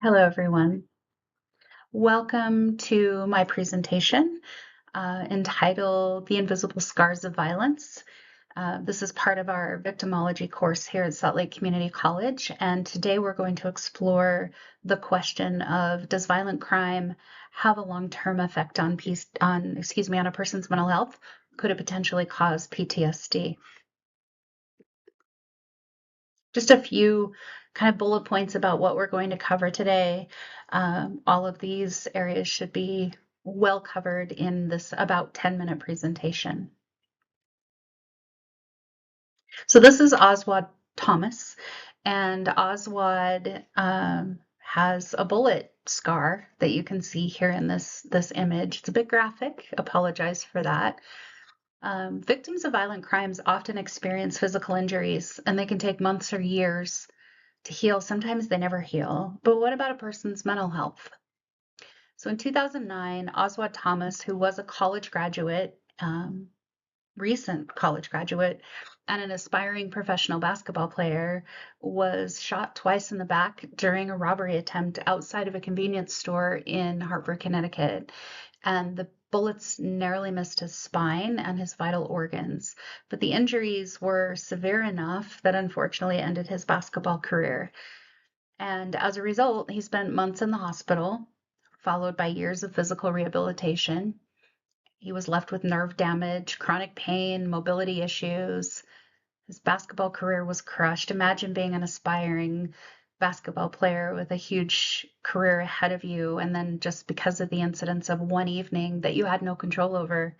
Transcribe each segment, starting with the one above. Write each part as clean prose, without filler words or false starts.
Hello, everyone. Welcome to my presentation entitled The Invisible Scars of Violence. This is part of our victimology course here at Salt Lake Community College, and today we're going to explore the question of, does violent crime have a long-term effect on a person's mental health? Could it potentially cause PTSD? Just a few kind of bullet points about what we're going to cover today. All of these areas should be well covered in this about 10-minute presentation. So this is Oswald Thomas, and Oswald has a bullet scar that you can see here in this image. It's a bit graphic, apologize for that. Victims of violent crimes often experience physical injuries, and they can take months or years to heal. Sometimes they never heal. But what about a person's mental health? So in 2009, Oswald Thomas, who was a college graduate, recent college graduate, and an aspiring professional basketball player, was shot twice in the back during a robbery attempt outside of a convenience store in Hartford, Connecticut. And the bullets narrowly missed his spine and his vital organs. But the injuries were severe enough that unfortunately ended his basketball career. And as a result, he spent months in the hospital, followed by years of physical rehabilitation. He was left with nerve damage, chronic pain, mobility issues. His basketball career was crushed. Imagine being an aspiring basketball player with a huge career ahead of you, and then just because of the incidents of one evening that you had no control over,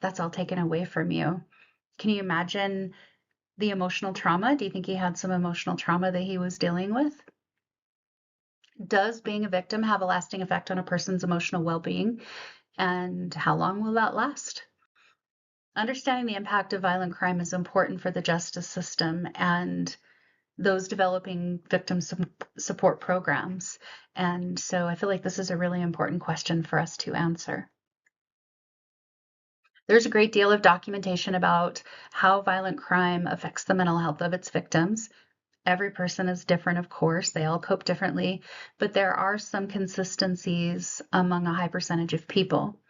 that's all taken away from you. Can you imagine the emotional trauma? Do you think he had some emotional trauma that he was dealing with? Does being a victim have a lasting effect on a person's emotional well-being? And how long will that last? Understanding the impact of violent crime is important for the justice system and those developing victim support programs. And so I feel like this is a really important question for us to answer. There's a great deal of documentation about how violent crime affects the mental health of its victims. Every person is different, of course. They all cope differently, but there are some consistencies among a high percentage of people.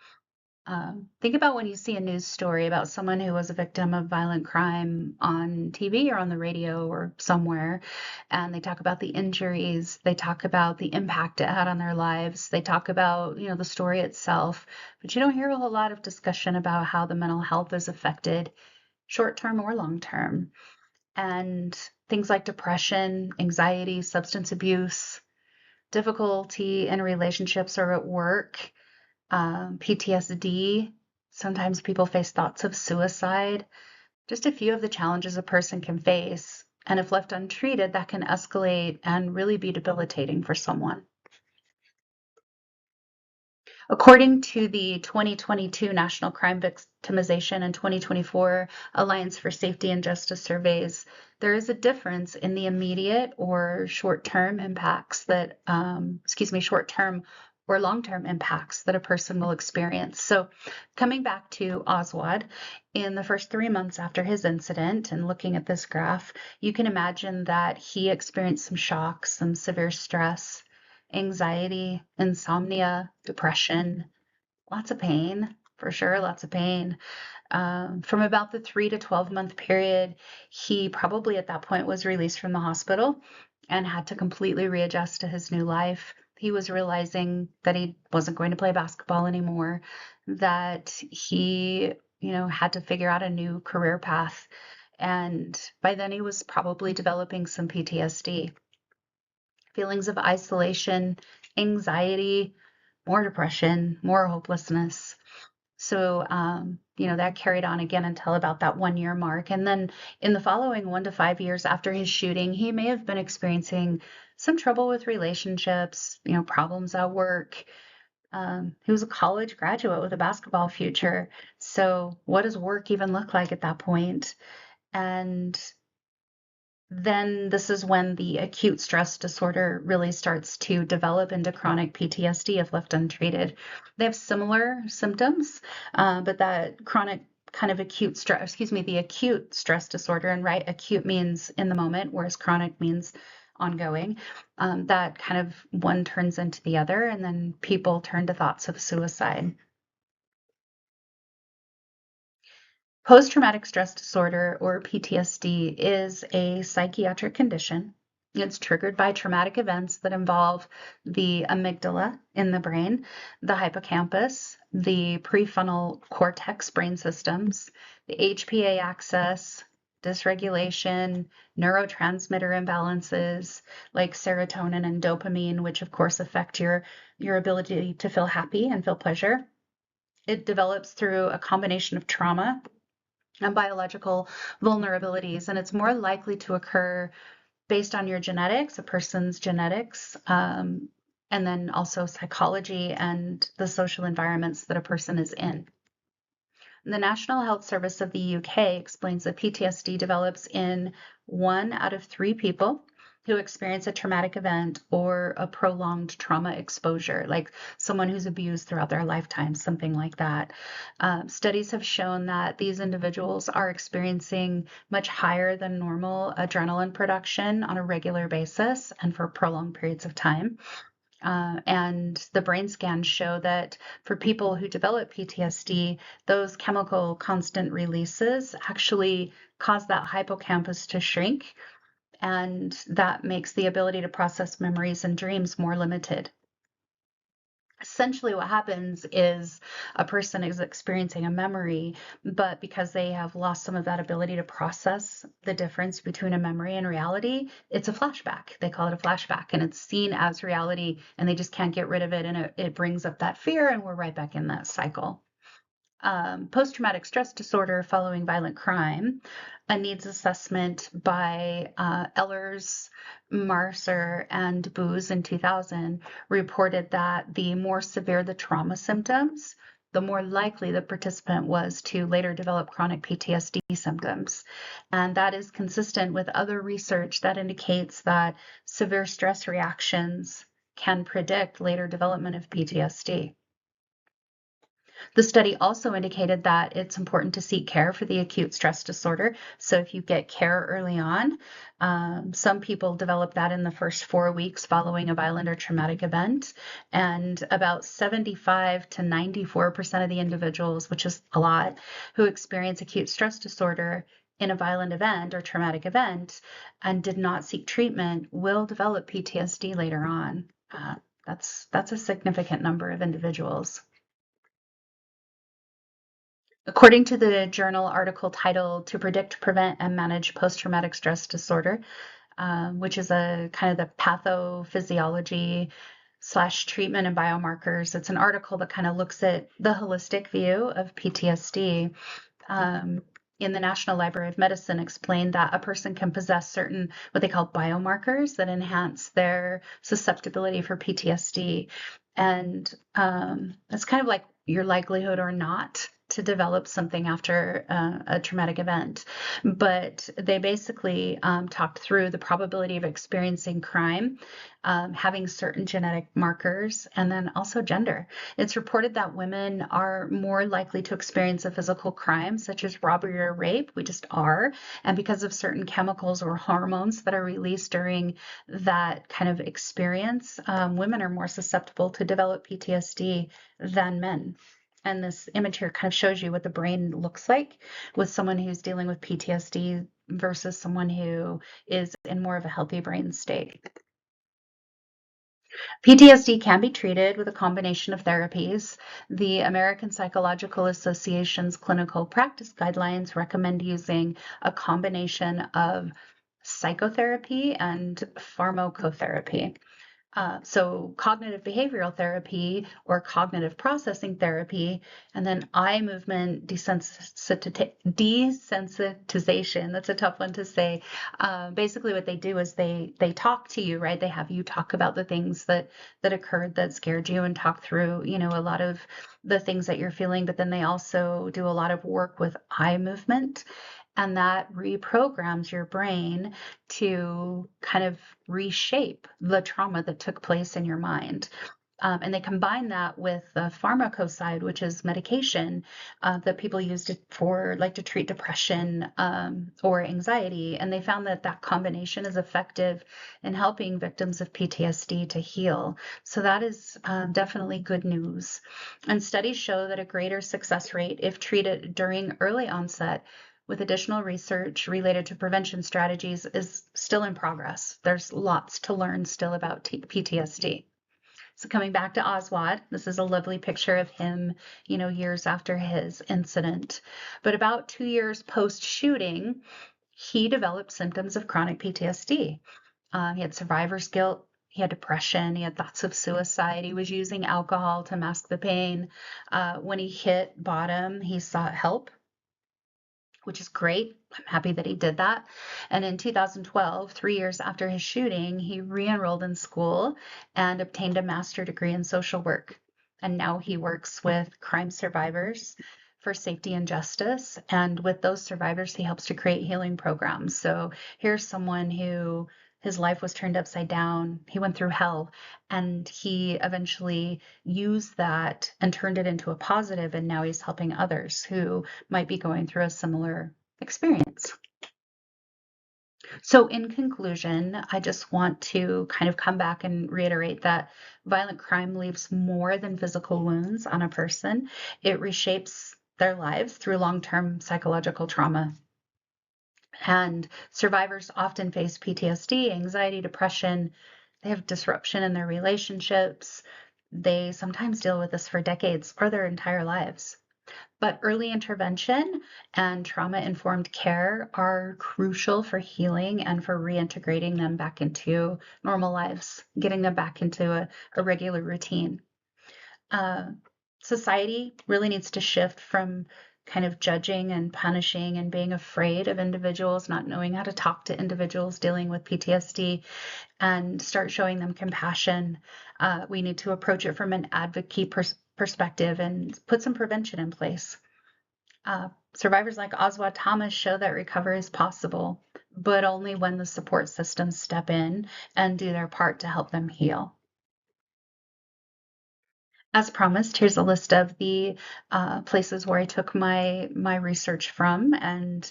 Think about when you see a news story about someone who was a victim of violent crime on TV or on the radio or somewhere, and they talk about the injuries, they talk about the impact it had on their lives, they talk about, the story itself, but you don't hear a whole lot of discussion about how the mental health is affected, short-term or long-term. And things like depression, anxiety, substance abuse, difficulty in relationships or at work, PTSD. Sometimes people face thoughts of suicide. Just a few of the challenges a person can face. And if left untreated, that can escalate and really be debilitating for someone. According to the 2022 National Crime Victimization and 2024 Alliance for Safety and Justice surveys, there is a difference in the immediate or short-term impacts that, short-term or long-term impacts that a person will experience. So coming back to Oswald, in the first 3 months after his incident, and looking at this graph, you can imagine that he experienced some shocks, some severe stress, anxiety, insomnia, depression, lots of pain, for sure, lots of pain. From about the 3 to 12-month period, he probably at that point was released from the hospital and had to completely readjust to his new life. He was realizing that he wasn't going to play basketball anymore, that he, had to figure out a new career path. And by then he was probably developing some PTSD. Feelings of isolation, anxiety, more depression, more hopelessness. So, that carried on again until about that 1 year mark. And then in the following 1 to 5 years after his shooting, he may have been experiencing some trouble with relationships, problems at work. He was a college graduate with a basketball future. So what does work even look like at that point? And then this is when the acute stress disorder really starts to develop into chronic PTSD if left untreated. They have similar symptoms, but that chronic kind of acute stress, the acute stress disorder, and right, acute means in the moment, whereas chronic means ongoing, that kind of one turns into the other, and then people turn to thoughts of suicide. Post-traumatic stress disorder, or PTSD, is a psychiatric condition. It's triggered by traumatic events that involve the amygdala in the brain, the hippocampus, the prefrontal cortex brain systems, the HPA axis, dysregulation, neurotransmitter imbalances like serotonin and dopamine, which of course affect your ability to feel happy and feel pleasure. It develops through a combination of trauma and biological vulnerabilities, and it's more likely to occur based on your genetics, a person's genetics, and then also psychology and the social environments that a person is in. The National Health Service of the UK explains that PTSD develops in 1 out of 3 people who experience a traumatic event or a prolonged trauma exposure, like someone who's abused throughout their lifetime, something like that. Studies have shown that these individuals are experiencing much higher than normal adrenaline production on a regular basis and for prolonged periods of time. And the brain scans show that for people who develop PTSD, those chemical constant releases actually cause that hippocampus to shrink, and that makes the ability to process memories and dreams more limited. Essentially, what happens is a person is experiencing a memory, but because they have lost some of that ability to process the difference between a memory and reality, it's a flashback. They call it a flashback, and it's seen as reality, and they just can't get rid of it, and it brings up that fear, and we're right back in that cycle. Post-traumatic stress disorder following violent crime, a needs assessment by Ehlers, Mercer, and Booz in 2000 reported that the more severe the trauma symptoms, the more likely the participant was to later develop chronic PTSD symptoms. And that is consistent with other research that indicates that severe stress reactions can predict later development of PTSD. The study also indicated that it's important to seek care for the acute stress disorder. So if you get care early on, some people develop that in the first 4 weeks following a violent or traumatic event. And about 75 to 94% of the individuals, which is a lot, who experience acute stress disorder in a violent event or traumatic event and did not seek treatment will develop PTSD later on. That's a significant number of individuals. According to the journal article titled "To Predict, Prevent, and Manage Post-Traumatic Stress Disorder," which is a kind of the pathophysiology / treatment and biomarkers, it's an article that kind of looks at the holistic view of PTSD. In the National Library of Medicine explained that a person can possess certain what they call biomarkers that enhance their susceptibility for PTSD. And it's kind of like your likelihood or not to develop something after a traumatic event. But they basically talked through the probability of experiencing crime, having certain genetic markers, and then also gender. It's reported that women are more likely to experience a physical crime, such as robbery or rape. We just are. And because of certain chemicals or hormones that are released during that kind of experience, women are more susceptible to develop PTSD than men. And this image here kind of shows you what the brain looks like with someone who's dealing with PTSD versus someone who is in more of a healthy brain state. PTSD can be treated with a combination of therapies. The American Psychological Association's clinical practice guidelines recommend using a combination of psychotherapy and pharmacotherapy. So cognitive behavioral therapy or cognitive processing therapy, and then eye movement desensitization. That's a tough one to say. Basically what they do is they talk to you, right? They have you talk about the things that occurred that scared you and talk through, a lot of the things that you're feeling, but then they also do a lot of work with eye movement. And that reprograms your brain to kind of reshape the trauma that took place in your mind. And they combine that with the pharmacocide, which is medication that people use to treat depression or anxiety. And they found that that combination is effective in helping victims of PTSD to heal. So that is definitely good news. And studies show that a greater success rate if treated during early onset with additional research related to prevention strategies is still in progress. There's lots to learn still about PTSD. So coming back to Oswald, this is a lovely picture of him, years after his incident. But about 2 years post-shooting, he developed symptoms of chronic PTSD. He had survivor's guilt, he had depression, he had thoughts of suicide, he was using alcohol to mask the pain. When he hit bottom, he sought help, which is great. I'm happy that he did that. And in 2012, 3 years after his shooting, he re-enrolled in school and obtained a master's degree in social work. And now he works with crime survivors for safety and justice. And with those survivors, he helps to create healing programs. So here's someone who his life was turned upside down. He went through hell, and he eventually used that and turned it into a positive, and now he's helping others who might be going through a similar experience. So in conclusion, I just want to kind of come back and reiterate that violent crime leaves more than physical wounds on a person. It reshapes their lives through long-term psychological trauma. And survivors often face PTSD, anxiety, depression. They have disruption in their relationships. They sometimes deal with this for decades or their entire lives. But early intervention and trauma-informed care are crucial for healing and for reintegrating them back into normal lives, getting them back into a regular routine. Society really needs to shift from kind of judging and punishing and being afraid of individuals, not knowing how to talk to individuals dealing with PTSD, and start showing them compassion. We need to approach it from an advocate perspective and put some prevention in place. Survivors like Oswald Thomas show that recovery is possible, but only when the support systems step in and do their part to help them heal. As promised, here's a list of the places where I took my research from, and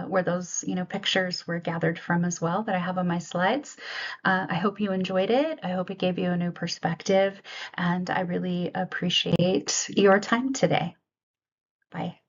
where those pictures were gathered from as well that I have on my slides. I hope you enjoyed it. I hope it gave you a new perspective, and I really appreciate your time today. Bye.